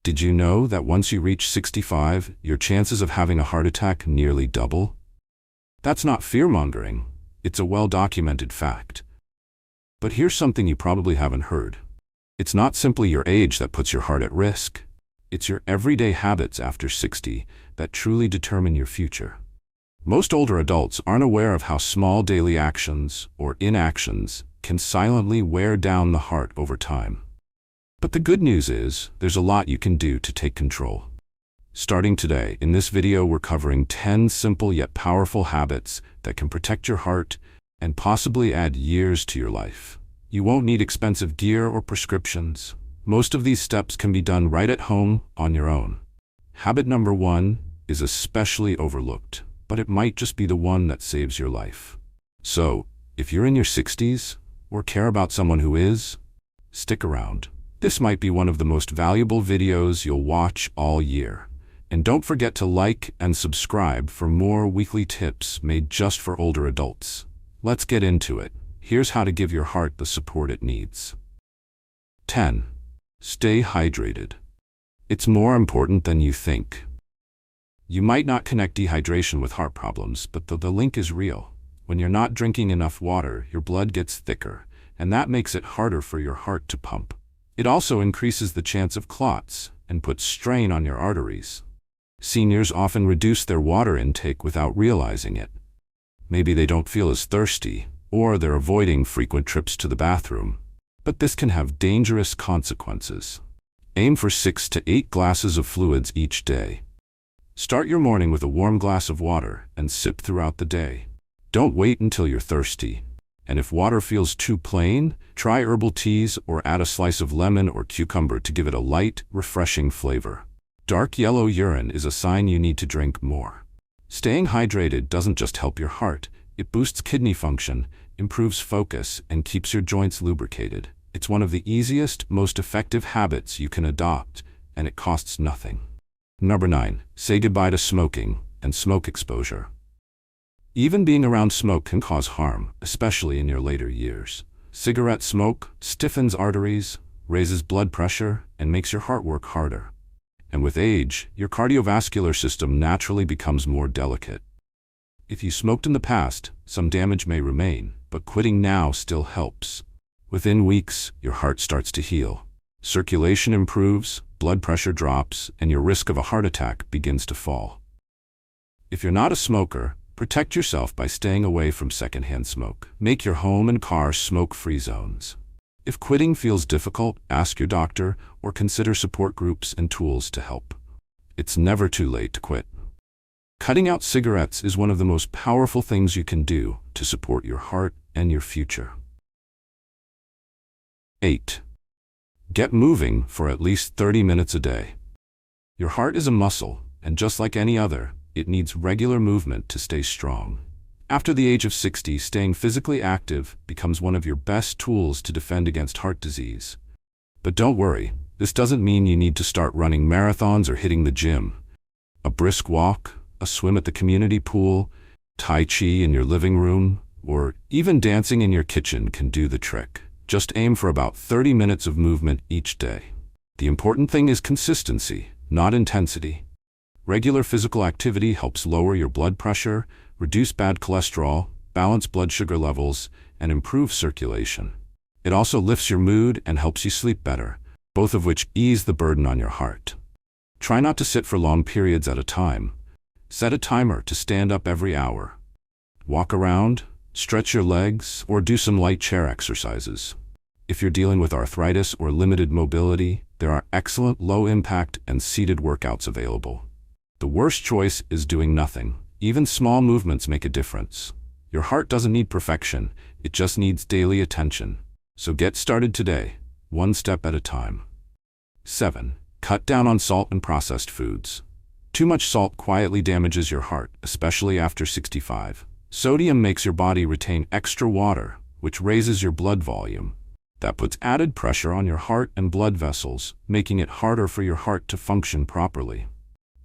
Did you know that once you reach 65, your chances of having a heart attack nearly double? That's not fear-mongering. It's a well-documented fact. But here's something you probably haven't heard. It's not simply your age that puts your heart at risk. It's your everyday habits after 60 that truly determine your future. Most older adults aren't aware of how small daily actions or inactions can silently wear down the heart over time. But the good news is, there's a lot you can do to take control. Starting today, in this video we're covering 10 simple yet powerful habits that can protect your heart and possibly add years to your life. You won't need expensive gear or prescriptions. Most of these steps can be done right at home on your own. Habit number 1 is especially overlooked, but it might just be the one that saves your life. So, if you're in your 60s or care about someone who is, stick around. This might be one of the most valuable videos you'll watch all year. And don't forget to like and subscribe for more weekly tips made just for older adults. Let's get into it. Here's how to give your heart the support it needs. 10. Stay hydrated. It's more important than you think. You might not connect dehydration with heart problems, but the link is real. When you're not drinking enough water, your blood gets thicker, and that makes it harder for your heart to pump. It also increases the chance of clots and puts strain on your arteries. Seniors often reduce their water intake without realizing it. Maybe they don't feel as thirsty, or they're avoiding frequent trips to the bathroom. But this can have dangerous consequences. Aim for 6 to 8 glasses of fluids each day. Start your morning with a warm glass of water and sip throughout the day. Don't wait until you're thirsty. And if water feels too plain, try herbal teas or add a slice of lemon or cucumber to give it a light, refreshing flavor. Dark yellow urine is a sign you need to drink more. Staying hydrated doesn't just help your heart, it boosts kidney function, improves focus, and keeps your joints lubricated. It's one of the easiest, most effective habits you can adopt, and it costs nothing. Number 9. Say goodbye to smoking and smoke exposure. Even being around smoke can cause harm, especially in your later years. Cigarette smoke stiffens arteries, raises blood pressure, and makes your heart work harder. And with age, your cardiovascular system naturally becomes more delicate. If you smoked in the past, some damage may remain, but quitting now still helps. Within weeks, your heart starts to heal. Circulation improves, blood pressure drops, and your risk of a heart attack begins to fall. If you're not a smoker, protect yourself by staying away from secondhand smoke. Make your home and car smoke-free zones. If quitting feels difficult, ask your doctor or consider support groups and tools to help. It's never too late to quit. Cutting out cigarettes is one of the most powerful things you can do to support your heart and your future. 8. Get moving for at least 30 minutes a day. Your heart is a muscle, and just like any other, it needs regular movement to stay strong. After the age of 60, staying physically active becomes one of your best tools to defend against heart disease. But don't worry, this doesn't mean you need to start running marathons or hitting the gym. A brisk walk, a swim at the community pool, Tai Chi in your living room, or even dancing in your kitchen can do the trick. Just aim for about 30 minutes of movement each day. The important thing is consistency, not intensity. Regular physical activity helps lower your blood pressure, reduce bad cholesterol, balance blood sugar levels, and improve circulation. It also lifts your mood and helps you sleep better, both of which ease the burden on your heart. Try not to sit for long periods at a time. Set a timer to stand up every hour. Walk around, stretch your legs, or do some light chair exercises. If you're dealing with arthritis or limited mobility, there are excellent low-impact and seated workouts available. The worst choice is doing nothing. Even small movements make a difference. Your heart doesn't need perfection, it just needs daily attention. So get started today, one step at a time. 7. Cut down on salt and processed foods. Too much salt quietly damages your heart, especially after 65. Sodium makes your body retain extra water, which raises your blood volume. That puts added pressure on your heart and blood vessels, making it harder for your heart to function properly.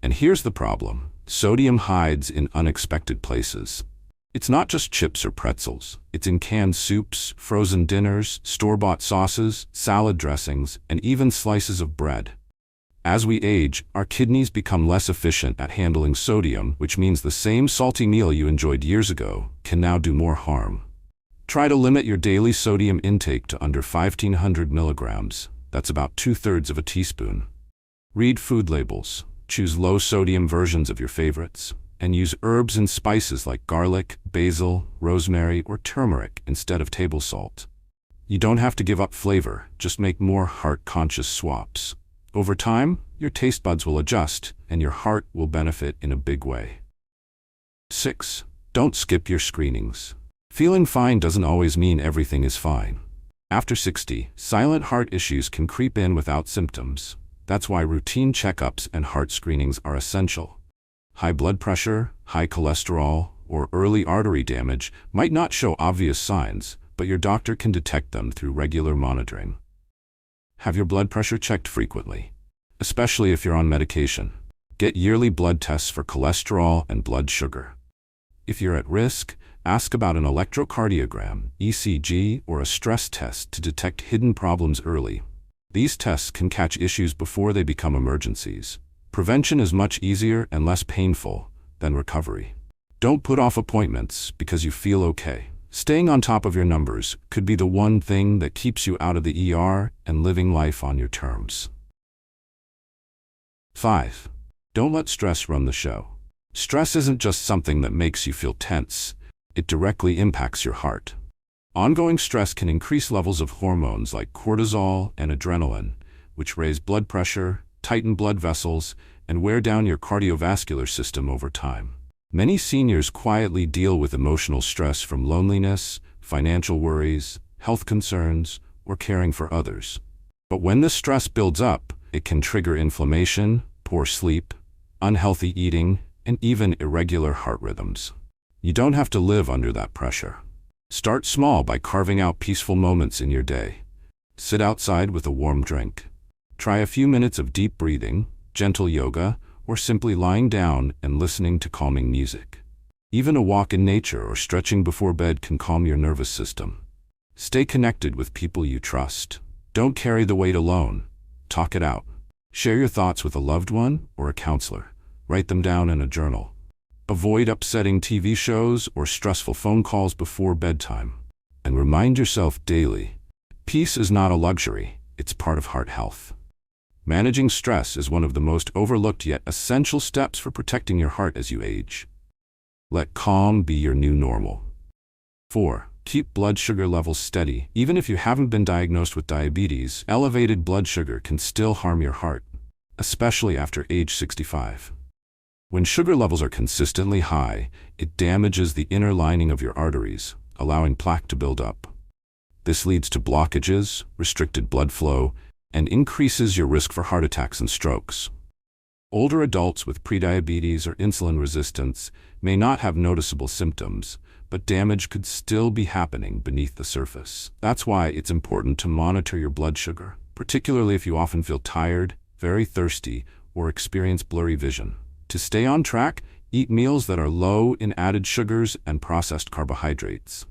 And here's the problem. Sodium hides in unexpected places. It's not just chips or pretzels. It's in canned soups, frozen dinners, store-bought sauces, salad dressings, and even slices of bread. As we age, our kidneys become less efficient at handling sodium, which means the same salty meal you enjoyed years ago can now do more harm. Try to limit your daily sodium intake to under 1,500 milligrams. That's about 2/3 of a teaspoon. Read food labels, choose low-sodium versions of your favorites, and use herbs and spices like garlic, basil, rosemary, or turmeric instead of table salt. You don't have to give up flavor, just make more heart-conscious swaps. Over time, your taste buds will adjust, and your heart will benefit in a big way. 6. Don't skip your screenings. Feeling fine doesn't always mean everything is fine. After 60, silent heart issues can creep in without symptoms. That's why routine checkups and heart screenings are essential. High blood pressure, high cholesterol, or early artery damage might not show obvious signs, but your doctor can detect them through regular monitoring. Have your blood pressure checked frequently, especially if you're on medication. Get yearly blood tests for cholesterol and blood sugar. If you're at risk, ask about an electrocardiogram, ECG, or a stress test to detect hidden problems early. These tests can catch issues before they become emergencies. Prevention is much easier and less painful than recovery. Don't put off appointments because you feel okay. Staying on top of your numbers could be the one thing that keeps you out of the ER and living life on your terms. 5. Don't let stress run the show. Stress isn't just something that makes you feel tense. It directly impacts your heart. Ongoing stress can increase levels of hormones like cortisol and adrenaline, which raise blood pressure, tighten blood vessels, and wear down your cardiovascular system over time. Many seniors quietly deal with emotional stress from loneliness, financial worries, health concerns, or caring for others. But when this stress builds up, it can trigger inflammation, poor sleep, unhealthy eating, and even irregular heart rhythms. You don't have to live under that pressure. Start small by carving out peaceful moments in your day. Sit outside with a warm drink. Try a few minutes of deep breathing, gentle yoga, or simply lying down and listening to calming music. Even a walk in nature or stretching before bed can calm your nervous system. Stay connected with people you trust. Don't carry the weight alone. Talk it out. Share your thoughts with a loved one or a counselor. Write them down in a journal. Avoid upsetting TV shows or stressful phone calls before bedtime. And remind yourself daily, peace is not a luxury, it's part of heart health. Managing stress is one of the most overlooked yet essential steps for protecting your heart as you age. Let calm be your new normal. 4. Keep blood sugar levels steady. Even if you haven't been diagnosed with diabetes, elevated blood sugar can still harm your heart, especially after age 65. When sugar levels are consistently high, it damages the inner lining of your arteries, allowing plaque to build up. This leads to blockages, restricted blood flow, and increases your risk for heart attacks and strokes. Older adults with prediabetes or insulin resistance may not have noticeable symptoms, but damage could still be happening beneath the surface. That's why it's important to monitor your blood sugar, particularly if you often feel tired, very thirsty, or experience blurry vision. To stay on track, eat meals that are low in added sugars and processed carbohydrates.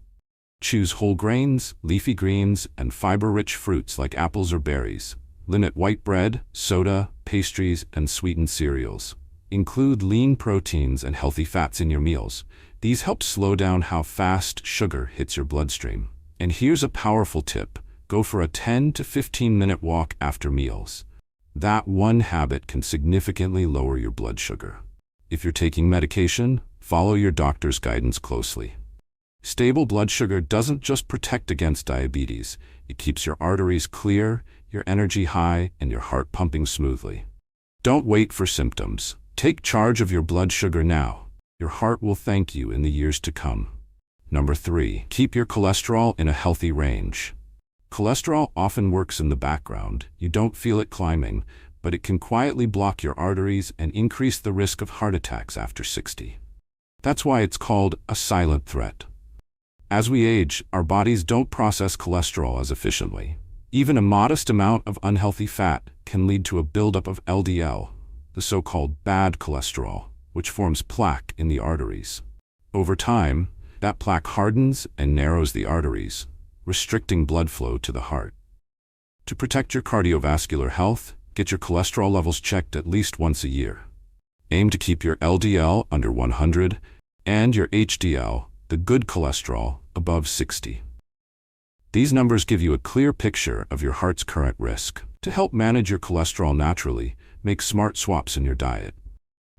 Choose whole grains, leafy greens, and fiber-rich fruits like apples or berries. Limit white bread, soda, pastries, and sweetened cereals. Include lean proteins and healthy fats in your meals. These help slow down how fast sugar hits your bloodstream. And here's a powerful tip. Go for a 10 to 15-minute walk after meals. That one habit can significantly lower your blood sugar. If you're taking medication, follow your doctor's guidance closely. Stable blood sugar doesn't just protect against diabetes, it keeps your arteries clear, your energy high, and your heart pumping smoothly. Don't wait for symptoms. Take charge of your blood sugar now. Your heart will thank you in the years to come. Number 3. Keep your cholesterol in a healthy range. Cholesterol often works in the background. You don't feel it climbing, but it can quietly block your arteries and increase the risk of heart attacks after 60. That's why it's called a silent threat. As we age, our bodies don't process cholesterol as efficiently. Even a modest amount of unhealthy fat can lead to a buildup of LDL, the so-called bad cholesterol, which forms plaque in the arteries. Over time, that plaque hardens and narrows the arteries, restricting blood flow to the heart. To protect your cardiovascular health, Get your cholesterol levels checked at least once a year. Aim to keep your LDL under 100 and your HDL, the good cholesterol, above 60. These numbers give you a clear picture of your heart's current risk. To help manage your cholesterol naturally, make smart swaps in your diet.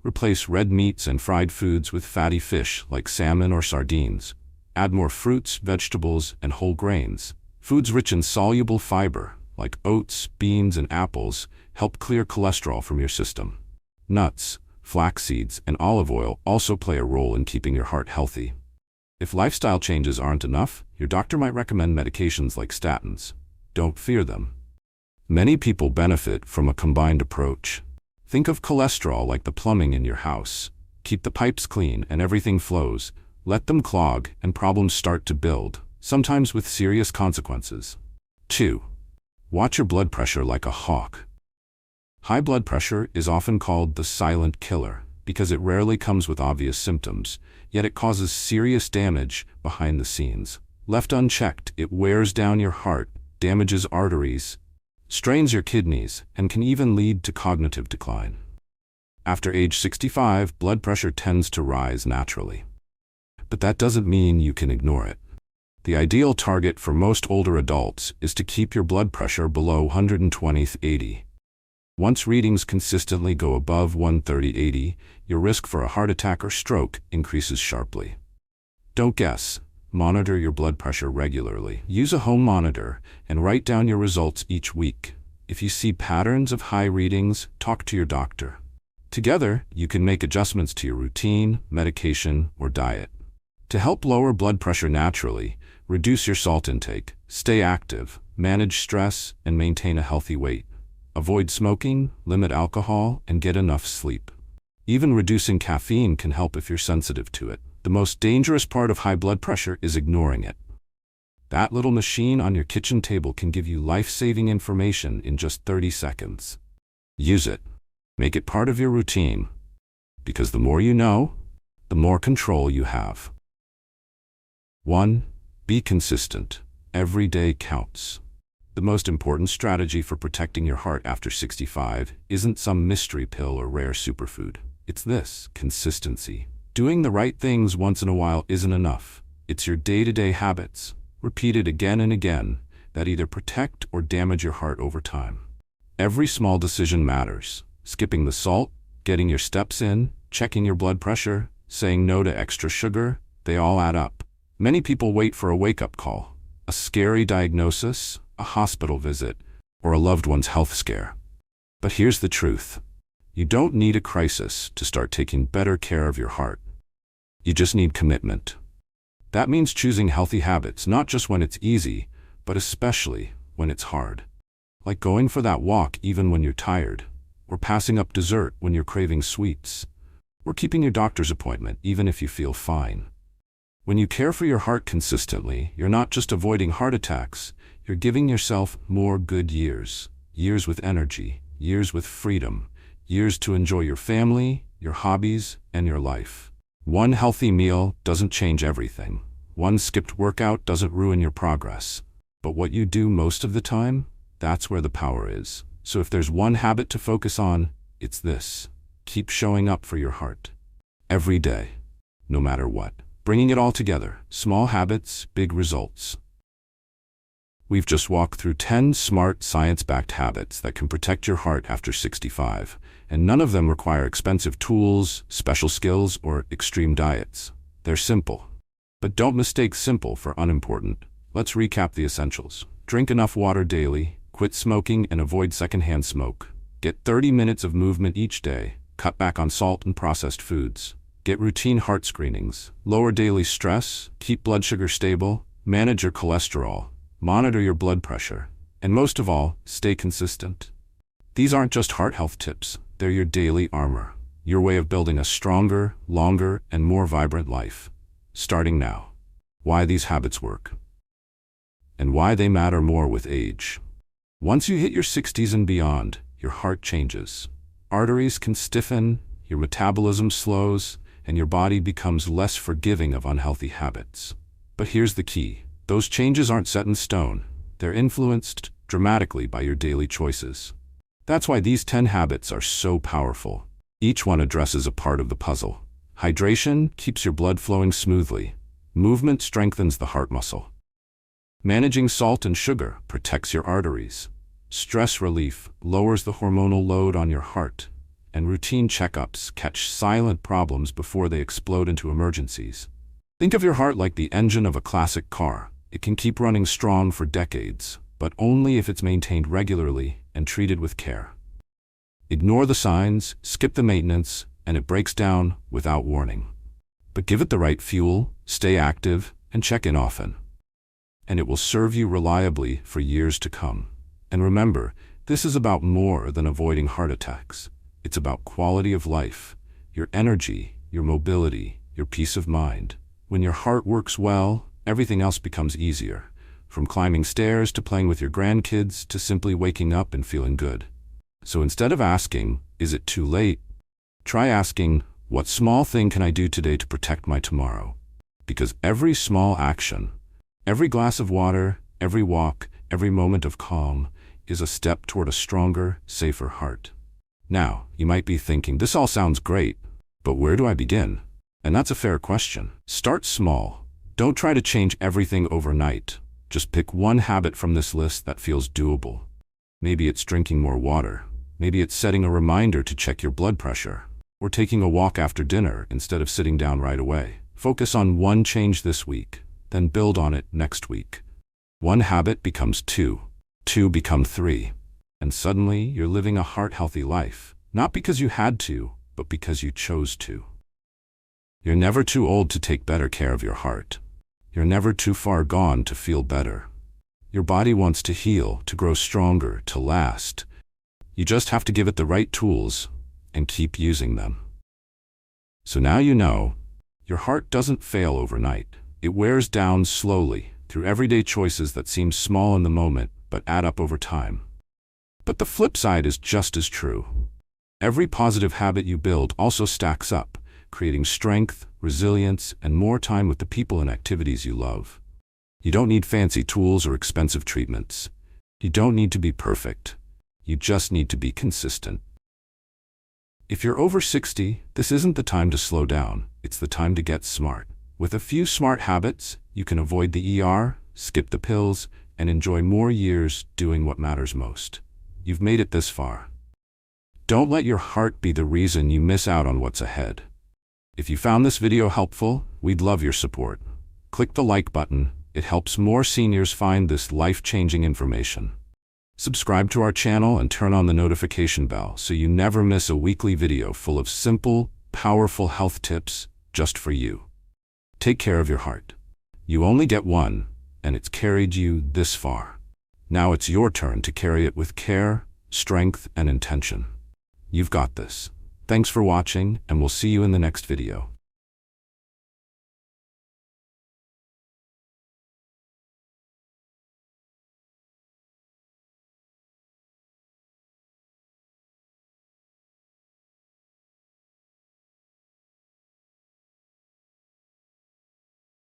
Replace red meats and fried foods with fatty fish like salmon or sardines. Add more fruits, vegetables, and whole grains. Foods rich in soluble fiber, like oats, beans, and apples, help clear cholesterol from your system. Nuts, flax seeds, and olive oil also play a role in keeping your heart healthy. If lifestyle changes aren't enough, your doctor might recommend medications like statins. Don't fear them. Many people benefit from a combined approach. Think of cholesterol like the plumbing in your house. Keep the pipes clean and everything flows. Let them clog and problems start to build, sometimes with serious consequences. 2. Watch your blood pressure like a hawk. High blood pressure is often called the silent killer because it rarely comes with obvious symptoms, yet it causes serious damage behind the scenes. Left unchecked, it wears down your heart, damages arteries, strains your kidneys, and can even lead to cognitive decline. After age 65, blood pressure tends to rise naturally. But that doesn't mean you can ignore it. The ideal target for most older adults is to keep your blood pressure below 120/80. Once readings consistently go above 130/80, your risk for a heart attack or stroke increases sharply. Don't guess. Monitor your blood pressure regularly. Use a home monitor and write down your results each week. If you see patterns of high readings, talk to your doctor. Together, you can make adjustments to your routine, medication, or diet. To help lower blood pressure naturally, reduce your salt intake, stay active, manage stress, and maintain a healthy weight. Avoid smoking, limit alcohol, and get enough sleep. Even reducing caffeine can help if you're sensitive to it. The most dangerous part of high blood pressure is ignoring it. That little machine on your kitchen table can give you life-saving information in just 30 seconds. Use it. Make it part of your routine. Because the more you know, the more control you have. 1. Be consistent. Every day counts. The most important strategy for protecting your heart after 65 isn't some mystery pill or rare superfood. It's this: consistency. Doing the right things once in a while isn't enough. It's your day-to-day habits, repeated again and again, that either protect or damage your heart over time. Every small decision matters. Skipping the salt, getting your steps in, checking your blood pressure, saying no to extra sugar, they all add up. Many people wait for a wake-up call, a scary diagnosis, a hospital visit, or a loved one's health scare. But here's the truth. You don't need a crisis to start taking better care of your heart. You just need commitment. That means choosing healthy habits not just when it's easy, but especially when it's hard. Like going for that walk even when you're tired, or passing up dessert when you're craving sweets, or keeping your doctor's appointment even if you feel fine. When you care for your heart consistently, you're not just avoiding heart attacks, you're giving yourself more good years. Years with energy, years with freedom, years to enjoy your family, your hobbies, and your life. One healthy meal doesn't change everything. One skipped workout doesn't ruin your progress. But what you do most of the time, that's where the power is. So if there's one habit to focus on, it's this. Keep showing up for your heart. Every day. No matter what. Bringing it all together. Small habits, big results. We've just walked through 10 smart, science-backed habits that can protect your heart after 65, and none of them require expensive tools, special skills, or extreme diets. They're simple. But don't mistake simple for unimportant. Let's recap the essentials. Drink enough water daily, quit smoking and avoid secondhand smoke. Get 30 minutes of movement each day, cut back on salt and processed foods. Get routine heart screenings, lower daily stress, keep blood sugar stable, manage your cholesterol, monitor your blood pressure, and most of all, stay consistent. These aren't just heart health tips, they're your daily armor, your way of building a stronger, longer, and more vibrant life. Starting now. Why these habits work. And why they matter more with age. Once you hit your 60s and beyond, your heart changes. Arteries can stiffen, your metabolism slows, and your body becomes less forgiving of unhealthy habits. But here's the key. Those changes aren't set in stone. They're influenced dramatically by your daily choices. That's why these 10 habits are so powerful. Each one addresses a part of the puzzle. Hydration keeps your blood flowing smoothly. Movement strengthens the heart muscle. Managing salt and sugar protects your arteries. Stress relief lowers the hormonal load on your heart. And routine checkups catch silent problems before they explode into emergencies. Think of your heart like the engine of a classic car. It can keep running strong for decades, but only if it's maintained regularly and treated with care. Ignore the signs, skip the maintenance, and it breaks down without warning. But give it the right fuel, stay active, and check in often. And it will serve you reliably for years to come. And remember, this is about more than avoiding heart attacks. It's about quality of life, your energy, your mobility, your peace of mind. When your heart works well, everything else becomes easier. From climbing stairs to playing with your grandkids to simply waking up and feeling good. So instead of asking, is it too late? Try asking, what small thing can I do today to protect my tomorrow? Because every small action, every glass of water, every walk, every moment of calm is a step toward a stronger, safer heart. Now, you might be thinking, this all sounds great, but where do I begin? And that's a fair question. Start small. Don't try to change everything overnight. Just pick one habit from this list that feels doable. Maybe it's drinking more water. Maybe it's setting a reminder to check your blood pressure. Or taking a walk after dinner instead of sitting down right away. Focus on one change this week, then build on it next week. One habit becomes two. Two become three. And suddenly you're living a heart-healthy life. Not because you had to, but because you chose to. You're never too old to take better care of your heart. You're never too far gone to feel better. Your body wants to heal, to grow stronger, to last. You just have to give it the right tools and keep using them. So now you know, your heart doesn't fail overnight. It wears down slowly through everyday choices that seem small in the moment but add up over time. But the flip side is just as true. Every positive habit you build also stacks up, creating strength, resilience, and more time with the people and activities you love. You don't need fancy tools or expensive treatments. You don't need to be perfect. You just need to be consistent. If you're over 60, this isn't the time to slow down. It's the time to get smart. With a few smart habits, you can avoid the ER, skip the pills, and enjoy more years doing what matters most. You've made it this far. Don't let your heart be the reason you miss out on what's ahead. If you found this video helpful, we'd love your support. Click the like button. It helps more seniors find this life-changing information. Subscribe to our channel and turn on the notification bell so you never miss a weekly video full of simple, powerful health tips just for you. Take care of your heart. You only get one, and it's carried you this far. Now it's your turn to carry it with care, strength, and intention. You've got this. Thanks for watching, and we'll see you in the next video.